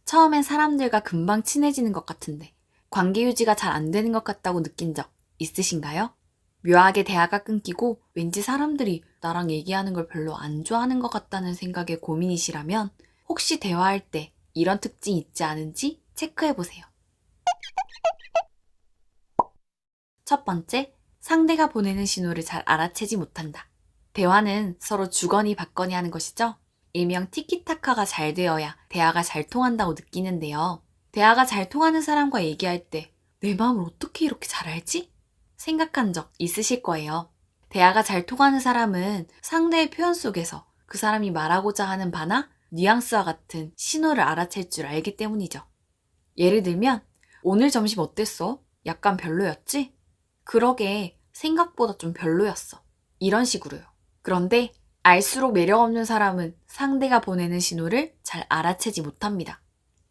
처음엔 사람들과 금방 친해지는 것 같은데 관계 유지가 잘 안 되는 것 같다고 느낀 적 있으신가요? 묘하게 대화가 끊기고 왠지 사람들이 나랑 얘기하는 걸 별로 안 좋아하는 것 같다는 생각에 고민이시라면 혹시 대화할 때 이런 특징이 있지 않은지 체크해보세요. 첫 번째, 상대가 보내는 신호를 잘 알아채지 못한다. 대화는 서로 주거니 받거니 하는 것이죠. 일명 티키타카가 잘 되어야 대화가 잘 통한다고 느끼는데요. 대화가 잘 통하는 사람과 얘기할 때 내 마음을 어떻게 이렇게 잘 알지? 생각한 적 있으실 거예요. 대화가 잘 통하는 사람은 상대의 표현 속에서 그 사람이 말하고자 하는 바나 뉘앙스와 같은 신호를 알아챌 줄 알기 때문이죠. 예를 들면, 오늘 점심 어땠어? 약간 별로였지? 그러게, 생각보다 좀 별로였어. 이런 식으로요. 그런데 알수록 매력 없는 사람은 상대가 보내는 신호를 잘 알아채지 못합니다.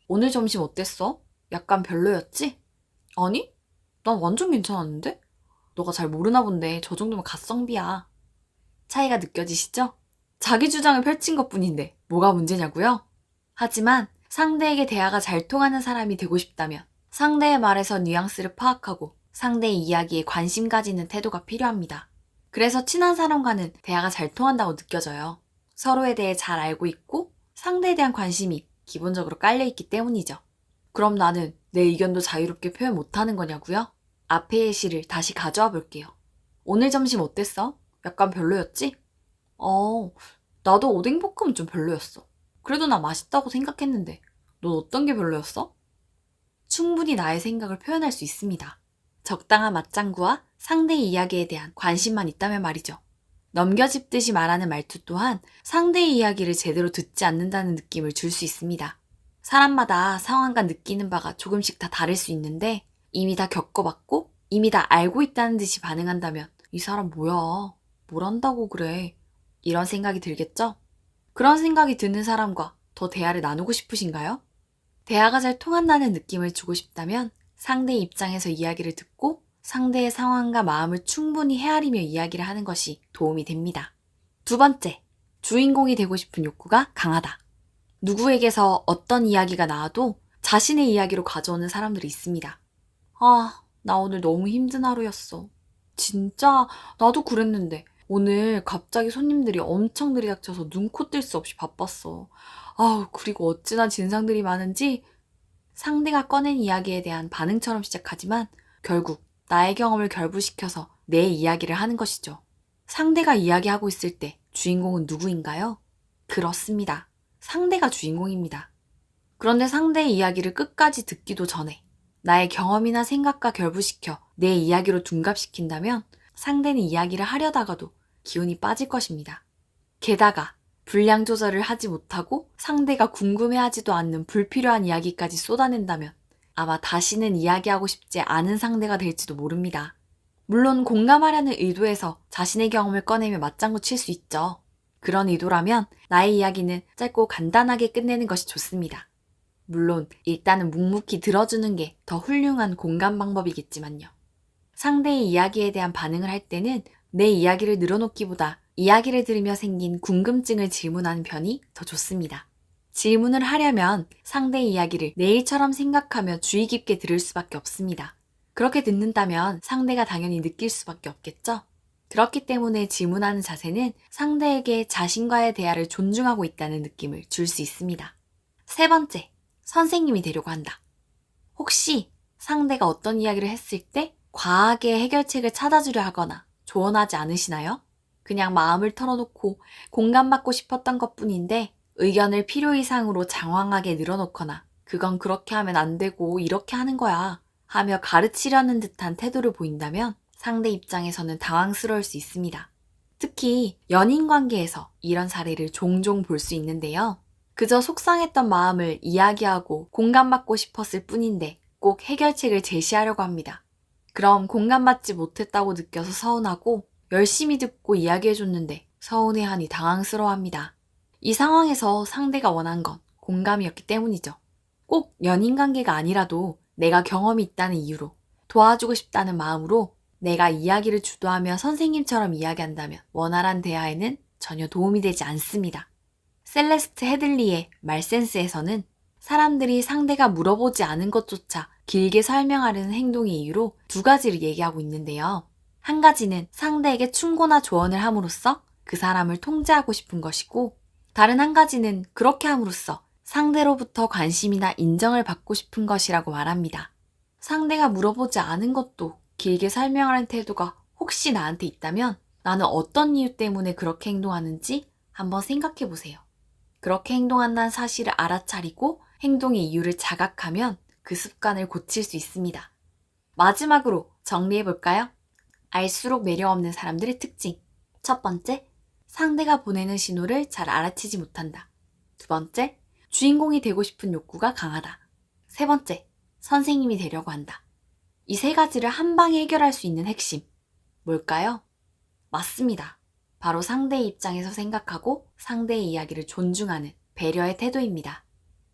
오늘 점심 어땠어? 약간 별로였지? 아니? 난 완전 괜찮았는데? 너가 잘 모르나 본데 저 정도면 갓성비야. 차이가 느껴지시죠? 자기 주장을 펼친 것뿐인데 뭐가 문제냐고요? 하지만 상대에게 대화가 잘 통하는 사람이 되고 싶다면 상대의 말에서 뉘앙스를 파악하고 상대의 이야기에 관심 가지는 태도가 필요합니다. 그래서 친한 사람과는 대화가 잘 통한다고 느껴져요. 서로에 대해 잘 알고 있고 상대에 대한 관심이 기본적으로 깔려있기 때문이죠. 그럼 나는 내 의견도 자유롭게 표현 못하는 거냐고요? 앞의 예시를 다시 가져와 볼게요. 오늘 점심 어땠어? 약간 별로였지? 어, 나도 오뎅볶음 좀 별로였어. 그래도 나 맛있다고 생각했는데 넌 어떤 게 별로였어? 충분히 나의 생각을 표현할 수 있습니다. 적당한 맞장구와 상대의 이야기에 대한 관심만 있다면 말이죠. 넘겨짚듯이 말하는 말투 또한 상대의 이야기를 제대로 듣지 않는다는 느낌을 줄 수 있습니다. 사람마다 상황과 느끼는 바가 조금씩 다 다를 수 있는데 이미 다 겪어봤고 이미 다 알고 있다는 듯이 반응한다면 이 사람 뭐야? 뭘 안다고 그래? 이런 생각이 들겠죠? 그런 생각이 드는 사람과 더 대화를 나누고 싶으신가요? 대화가 잘 통한다는 느낌을 주고 싶다면 상대의 입장에서 이야기를 듣고 상대의 상황과 마음을 충분히 헤아리며 이야기를 하는 것이 도움이 됩니다. 두 번째, 주인공이 되고 싶은 욕구가 강하다. 누구에게서 어떤 이야기가 나와도 자신의 이야기로 가져오는 사람들이 있습니다. 아, 나 오늘 너무 힘든 하루였어. 진짜? 나도 그랬는데. 오늘 갑자기 손님들이 엄청 들이닥쳐서 눈코 뜰 수 없이 바빴어. 아우, 그리고 어찌나 진상들이 많은지 상대가 꺼낸 이야기에 대한 반응처럼 시작하지만 결국 나의 경험을 결부시켜서 내 이야기를 하는 것이죠. 상대가 이야기하고 있을 때 주인공은 누구인가요? 그렇습니다. 상대가 주인공입니다. 그런데 상대의 이야기를 끝까지 듣기도 전에 나의 경험이나 생각과 결부시켜 내 이야기로 둔갑시킨다면 상대는 이야기를 하려다가도 기운이 빠질 것입니다. 게다가 분량 조절을 하지 못하고 상대가 궁금해하지도 않는 불필요한 이야기까지 쏟아낸다면 아마 다시는 이야기하고 싶지 않은 상대가 될지도 모릅니다. 물론 공감하려는 의도에서 자신의 경험을 꺼내며 맞장구 칠 수 있죠. 그런 의도라면 나의 이야기는 짧고 간단하게 끝내는 것이 좋습니다. 물론 일단은 묵묵히 들어주는 게 더 훌륭한 공감 방법이겠지만요. 상대의 이야기에 대한 반응을 할 때는 내 이야기를 늘어놓기보다 이야기를 들으며 생긴 궁금증을 질문하는 편이 더 좋습니다. 질문을 하려면 상대의 이야기를 내 일처럼 생각하며 주의 깊게 들을 수밖에 없습니다. 그렇게 듣는다면 상대가 당연히 느낄 수밖에 없겠죠? 그렇기 때문에 질문하는 자세는 상대에게 자신과의 대화를 존중하고 있다는 느낌을 줄 수 있습니다. 세 번째, 선생님이 되려고 한다. 혹시 상대가 어떤 이야기를 했을 때 과하게 해결책을 찾아주려 하거나 조언하지 않으시나요? 그냥 마음을 털어놓고 공감받고 싶었던 것뿐인데 의견을 필요 이상으로 장황하게 늘어놓거나 그건 그렇게 하면 안 되고 이렇게 하는 거야 하며 가르치려는 듯한 태도를 보인다면 상대 입장에서는 당황스러울 수 있습니다. 특히 연인 관계에서 이런 사례를 종종 볼 수 있는데요. 그저 속상했던 마음을 이야기하고 공감받고 싶었을 뿐인데 꼭 해결책을 제시하려고 합니다. 그럼 공감받지 못했다고 느껴서 서운하고 열심히 듣고 이야기해줬는데 서운해하니 당황스러워합니다. 이 상황에서 상대가 원한 건 공감이었기 때문이죠. 꼭 연인 관계가 아니라도 내가 경험이 있다는 이유로 도와주고 싶다는 마음으로 내가 이야기를 주도하며 선생님처럼 이야기한다면 원활한 대화에는 전혀 도움이 되지 않습니다. 셀레스트 헤들리의 말센스에서는 사람들이 상대가 물어보지 않은 것조차 길게 설명하려는 행동의 이유로 두 가지를 얘기하고 있는데요. 한 가지는 상대에게 충고나 조언을 함으로써 그 사람을 통제하고 싶은 것이고, 다른 한 가지는 그렇게 함으로써 상대로부터 관심이나 인정을 받고 싶은 것이라고 말합니다. 상대가 물어보지 않은 것도 길게 설명하는 태도가 혹시 나한테 있다면 나는 어떤 이유 때문에 그렇게 행동하는지 한번 생각해 보세요. 그렇게 행동한다는 사실을 알아차리고 행동의 이유를 자각하면 그 습관을 고칠 수 있습니다. 마지막으로 정리해 볼까요? 알수록 매력 없는 사람들의 특징. 첫 번째, 상대가 보내는 신호를 잘 알아채지 못한다. 두 번째, 주인공이 되고 싶은 욕구가 강하다. 세 번째, 선생님이 되려고 한다. 이 세 가지를 한 방에 해결할 수 있는 핵심. 뭘까요? 맞습니다. 바로 상대의 입장에서 생각하고 상대의 이야기를 존중하는 배려의 태도입니다.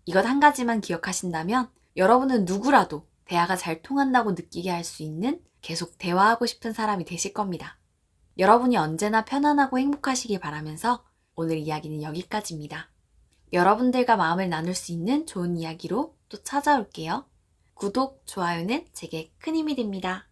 이것 한 가지만 기억하신다면 여러분은 누구라도 대화가 잘 통한다고 느끼게 할 수 있는 계속 대화하고 싶은 사람이 되실 겁니다. 여러분이 언제나 편안하고 행복하시길 바라면서 오늘 이야기는 여기까지입니다. 여러분들과 마음을 나눌 수 있는 좋은 이야기로 또 찾아올게요. 구독, 좋아요는 제게 큰 힘이 됩니다.